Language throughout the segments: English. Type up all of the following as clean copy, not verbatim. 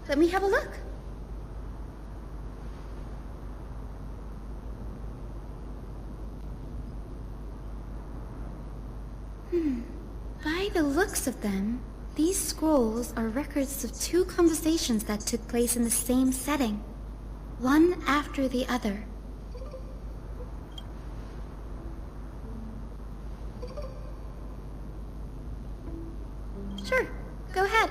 Let me have a look. By the looks of them, these scrolls are records of two conversations that took place in the same setting, one after the other. Sure, go ahead.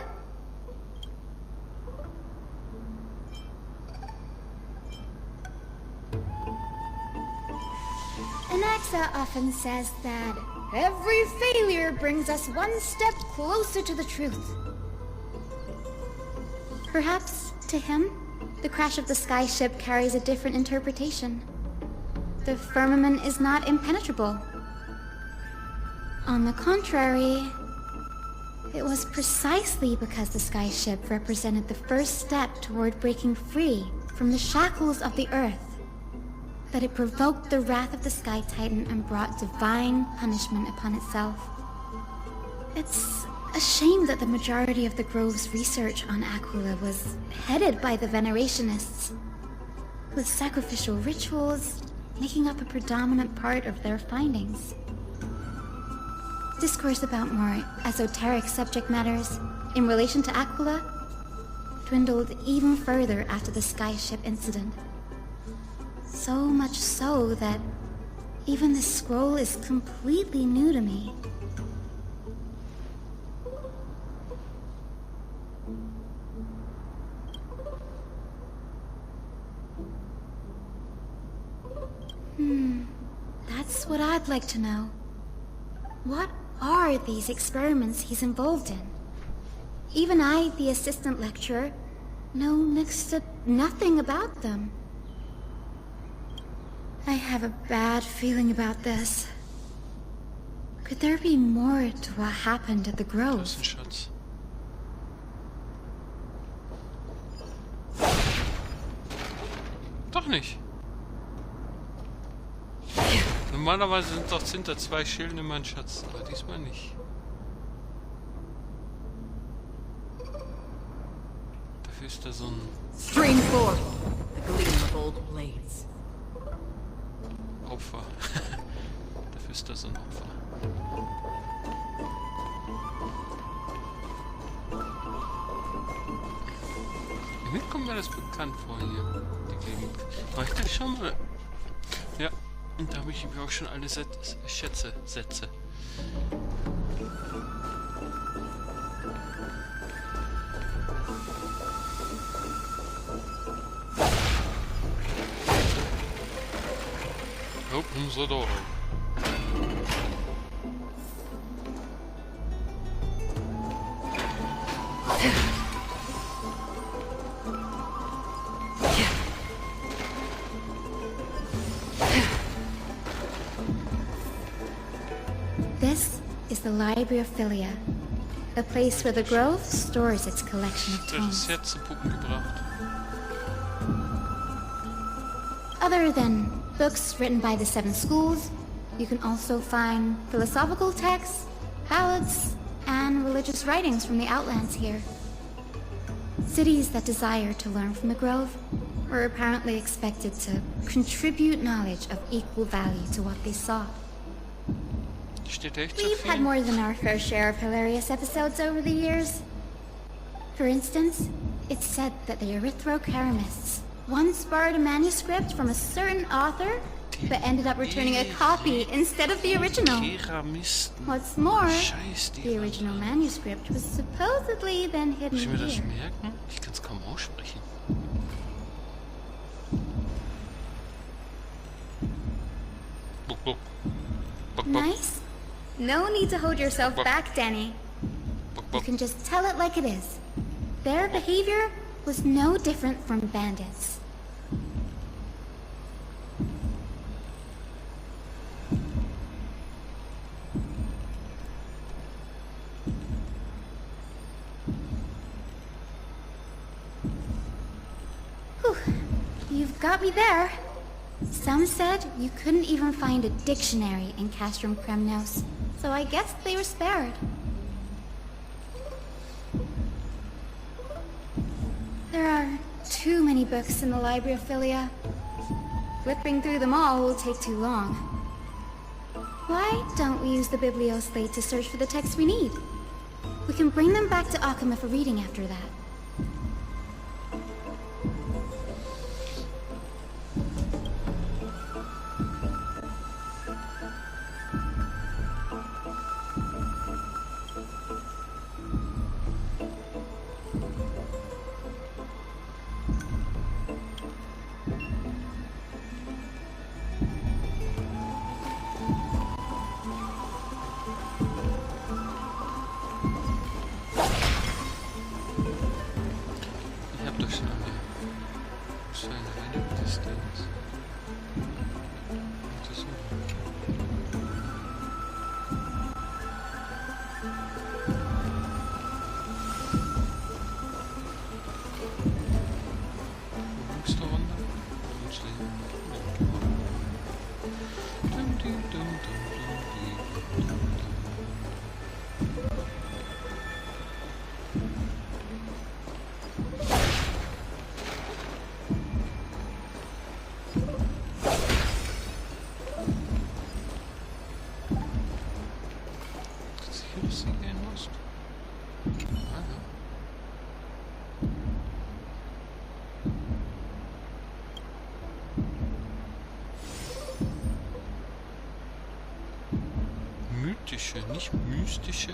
Anaxa often says that every failure brings us one step closer to the truth. Perhaps, to him, the crash of the skyship carries a different interpretation. The firmament is not impenetrable. On the contrary, it was precisely because the skyship represented the first step toward breaking free from the shackles of the Earth that it provoked the wrath of the Sky Titan and brought divine punishment upon itself. It's a shame that the majority of the Grove's research on Aquila was headed by the Venerationists, with sacrificial rituals making up a predominant part of their findings. Discourse about more esoteric subject matters in relation to Aquila dwindled even further after the skyship incident. So much so that even this scroll is completely new to me. That's what I'd like to know. What are these experiments he's involved in? Even I, the assistant lecturer, know next to nothing about them. I have a bad feeling about this. Could there be more to what happened at the Grove? Das ist ein Schatz. Doch nicht. Normalerweise sind doch hinter zwei Schilden immer ein Schatz, aber diesmal nicht. Dafür ist da so ein Stream forth the gleam of old blades. Opfer. Dafür ist da so ein Opfer. Irgendwie kommt mir das bekannt vor hier, die Gegend. War ich da schon mal? Ja, und da habe ich auch schon alle Sätze. Open the door. This is the Library of Philia, a place where the Grove stores its collection of tomes. Herzenpuppen gebracht. Other than books written by the 7 schools, you can also find philosophical texts, ballads, and religious writings from the Outlands here. Cities that desire to learn from the Grove were apparently expected to contribute knowledge of equal value to what they sought. Steht echt so We've had viel? more than our fair share of hilarious episodes over the years. For instance, it's said that the Erythro-Keramists once borrowed a manuscript from a certain author, but ended up returning a copy instead of the original. Keramisten. What's more, Scheiß, die the original manuscript was supposedly then hidden Muss ich mir das here. merken? Ich kann es kaum aussprechen. Buck, buck. Buck, buck. Nice? No need to hold yourself back, Danny. Buck, You buck. can just tell it like it is. Their behavior was no different from bandits. Whew. You've got me there. Some said you couldn't even find a dictionary in Castrum Kremnos, so I guess they were spared. too many books in the library of Philia. Flipping through them all will take too long. Why don't we use the biblioslate to search for the texts we need? We can bring them back to Akuma for reading after that. Mythische, nicht mystische.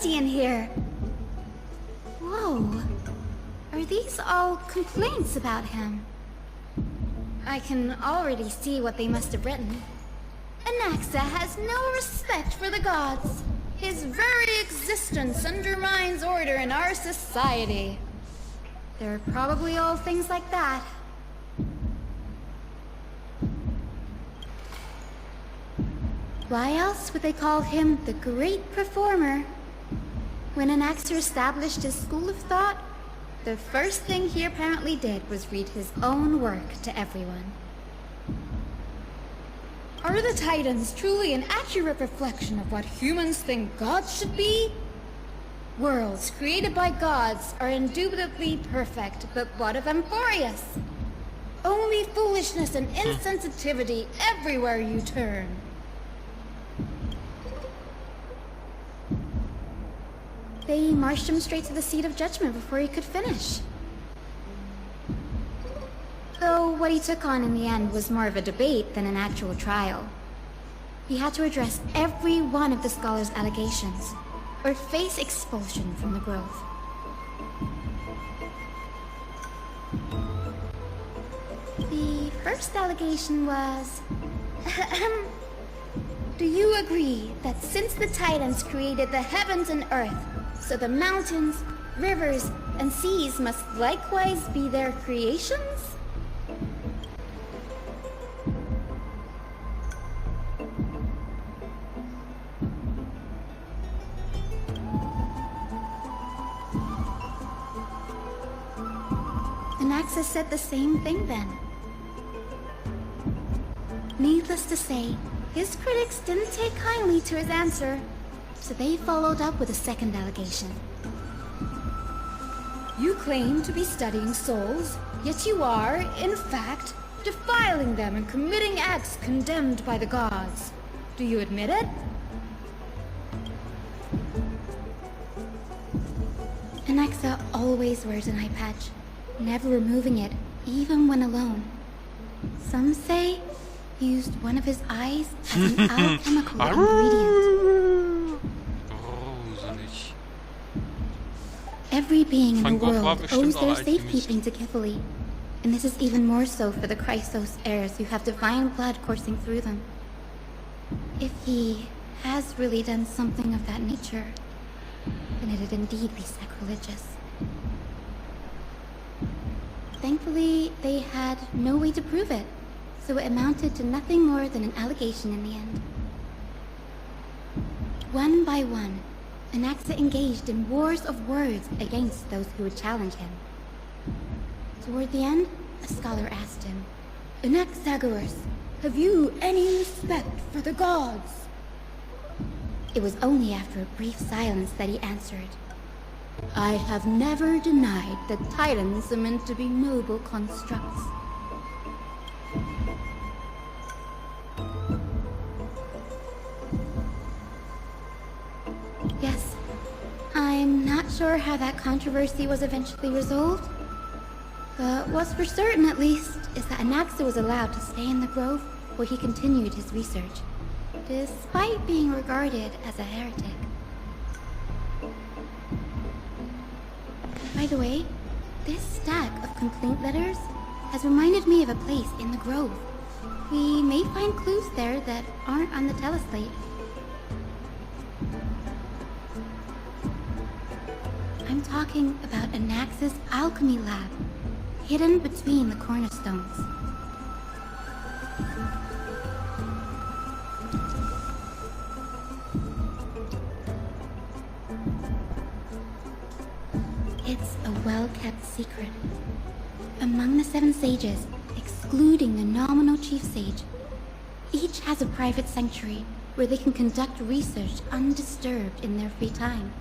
In here. Whoa. Are these all complaints about him? I can already see what they must have written. Anaxa has no respect for the gods. His very existence undermines order in our society. They're probably all things like that. Why else would they call him the great performer? When Anaxer established his school of thought, the first thing he apparently did was read his own work to everyone. Are the Titans truly an accurate reflection of what humans think gods should be? Worlds created by gods are indubitably perfect, but what of Emphorius? Only foolishness and insensitivity everywhere you turn. They marched him straight to the seat of judgment before he could finish. Though what he took on in the end was more of a debate than an actual trial. He had to address every one of the scholar's allegations, or face expulsion from the Grove. The first allegation was... Do you agree that since the Titans created the heavens and earth, so the mountains, rivers, and seas must likewise be their creations? Anaxa said the same thing then. Needless to say, his critics didn't take kindly to his answer, so they followed up with a second allegation. You claim to be studying souls, yet you are, in fact, defiling them and committing acts condemned by the gods. Do you admit it? Anaxa always wears an eye patch, never removing it, even when alone. Some say he used one of his eyes as an alchemical ingredient. Gruselig. Every being in the Van Gogh war world bestimmt owes auch their Alchemist. safekeeping to Kifili, and this is even more so for the Chrysos heirs who have divine blood coursing through them. If he has really done something of that nature, then it'd indeed be sacrilegious. Thankfully, they had no way to prove it, so it amounted to nothing more than an allegation in the end. One by one, Anaxa engaged in wars of words against those who would challenge him. Toward the end, a scholar asked him, "Anaxagoras, have you any respect for the gods?" It was only after a brief silence that he answered, "I have never denied that titans are meant to be noble constructs." Yes, I'm not sure how that controversy was eventually resolved, but what's for certain at least is that Anaxa was allowed to stay in the grove where he continued his research, despite being regarded as a heretic. By the way, this stack of complaint letters has reminded me of a place in the grove. We may find clues there that aren't on the teleslate. I'm talking about Anaxa's alchemy lab, hidden between the cornerstones. It's a well-kept secret. Among the 7 sages, excluding the nominal chief sage, each has a private sanctuary where they can conduct research undisturbed in their free time.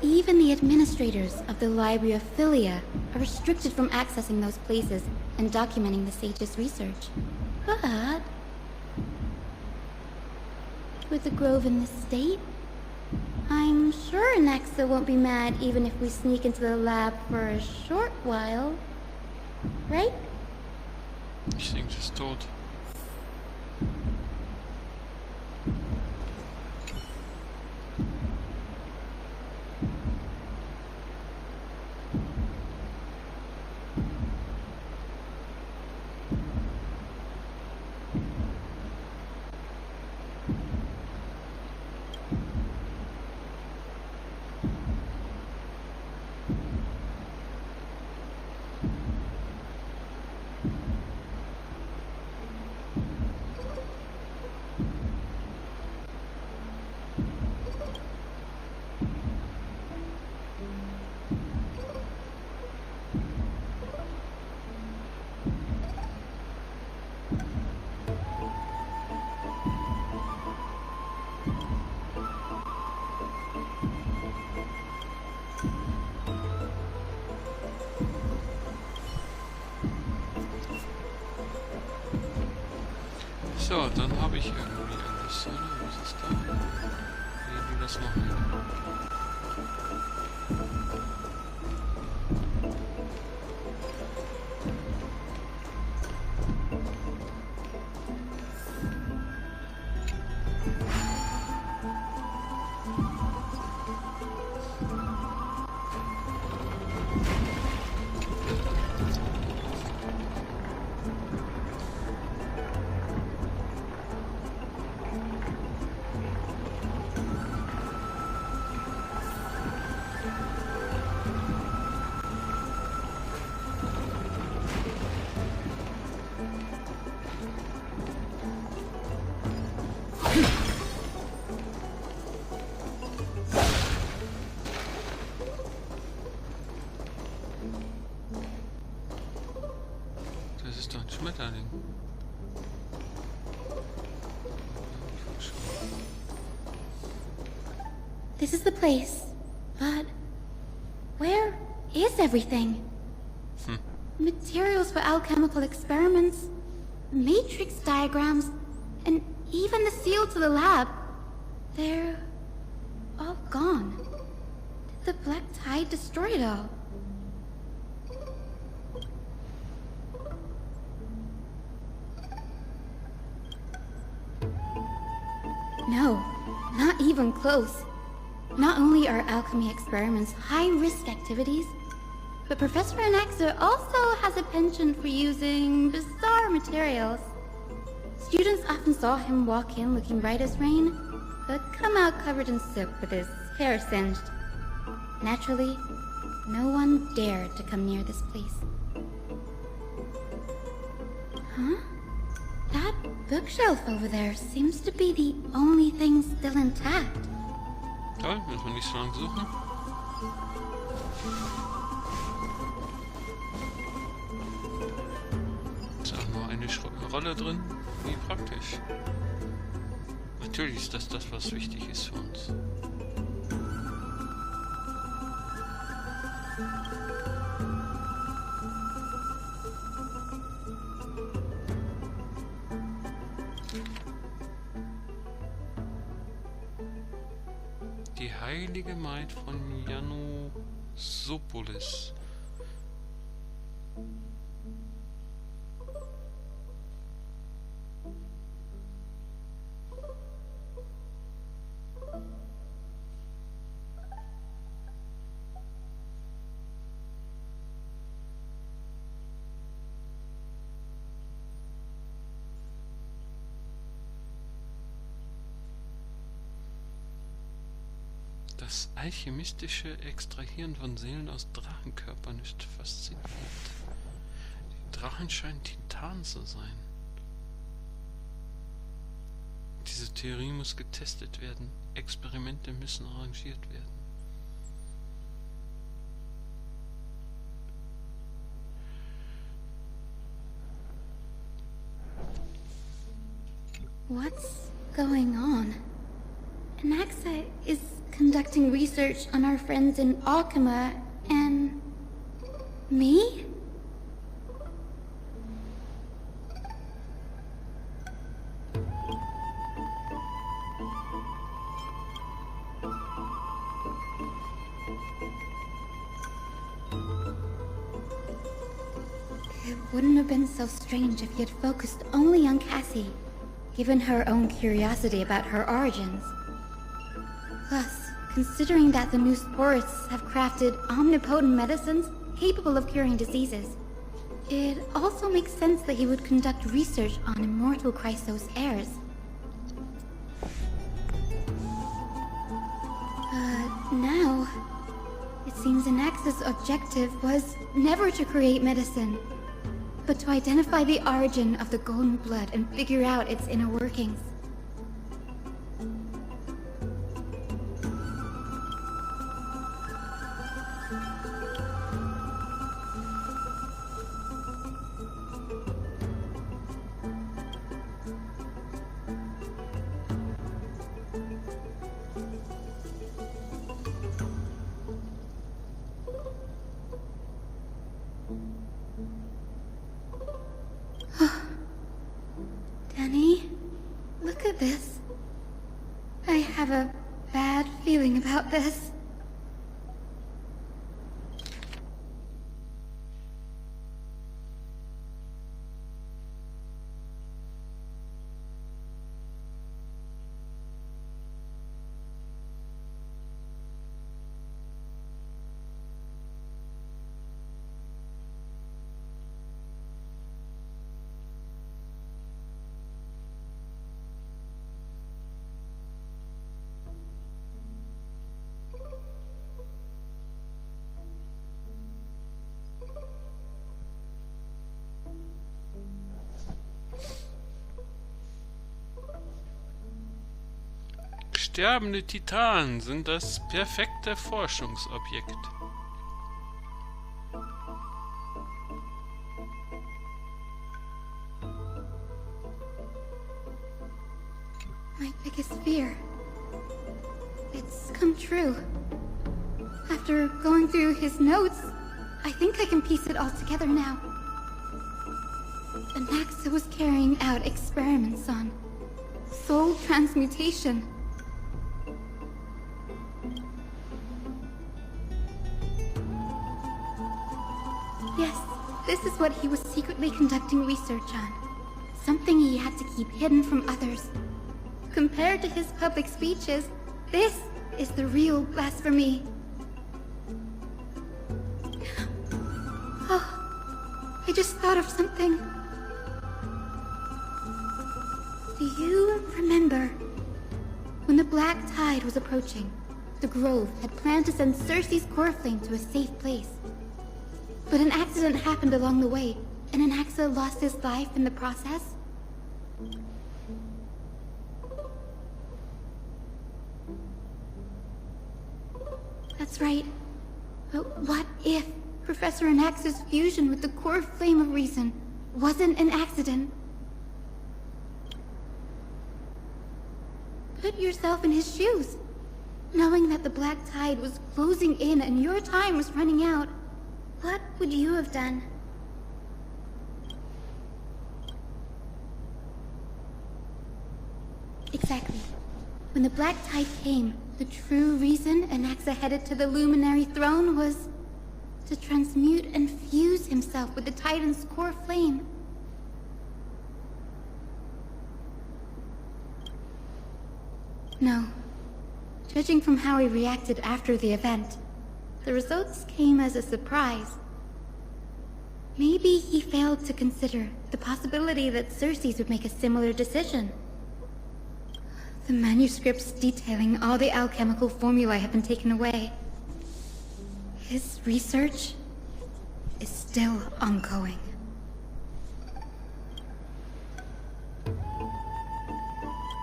Even the administrators of the Library of Philia are restricted from accessing those places and documenting the sage's research. But with the grove in this state, I'm sure Anaxa won't be mad even if we sneak into the lab for a short while. Right? Ich denke, sie ist tot. So, dann habe ich irgendwie alles, oder? Was ist da? Wie das noch hin? Das ist doch ein Schmetterling. This is the place, but where is everything? materials for alchemical experiments, matrix diagrams, and even the seal to the lab. They're all gone. Did the black tide destroy it all? No, not even close. Not only are alchemy experiments high-risk activities, but Professor Anaxa also has a penchant for using bizarre materials. Students often saw him walk in looking bright as rain, but come out covered in soot with his hair singed. Naturally, no one dared to come near this place. Huh? That bookshelf over there seems to be the only thing still intact. Toll, müssen wir nicht so lange suchen. Ist auch nur eine Rolle drin. Wie praktisch. Natürlich ist das, was wichtig ist für uns. Die heilige Maid von Janosopolis. Das alchemistische Extrahieren von Seelen aus Drachenkörpern ist faszinierend. Die Drachen scheinen Titan zu sein. Diese Theorie muss getestet werden. Experimente müssen arrangiert werden. What's going on? Anaxa is conducting research on our friends in Alchema and... me? It wouldn't have been so strange if he had focused only on Cassie, given her own curiosity about her origins. Plus, considering that the new sporists have crafted omnipotent medicines capable of curing diseases, it also makes sense that he would conduct research on immortal Chrysos heirs. But now, it seems Anaxa's objective was never to create medicine, but to identify the origin of the golden blood and figure out its inner workings. Danny, look at this. I have a bad feeling about this. Sterbende Titanen sind das perfekte Forschungsobjekt. My biggest fear. It's come true. After going through his notes, I think I can piece it all together now. Anaxa was carrying out experiments on soul transmutation. Yes, this is what he was secretly conducting research on. Something he had to keep hidden from others. Compared to his public speeches, this is the real blasphemy. Oh, I just thought of something. Do you remember when the Black Tide was approaching? The Grove had planned to send Cersei's core flame to a safe place. But an accident happened along the way, and Anaxa lost his life in the process? That's right. But what if Professor Anaxa's fusion with the core flame of reason wasn't an accident? Put yourself in his shoes. Knowing that the Black Tide was closing in and your time was running out, what would you have done? Exactly. When the Black Tide came, the true reason Anaxa headed to the Luminary Throne was to transmute and fuse himself with the Titan's core flame. No. Judging from how he reacted after the event, the results came as a surprise. Maybe he failed to consider the possibility that Cersei's would make a similar decision. The manuscripts detailing all the alchemical formulae have been taken away. His research is still ongoing.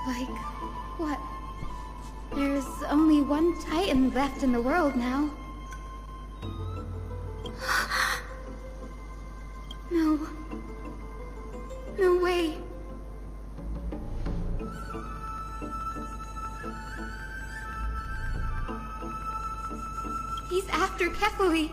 Like, what? There's only one Titan left in the world now. No. No way. He's after Kefali.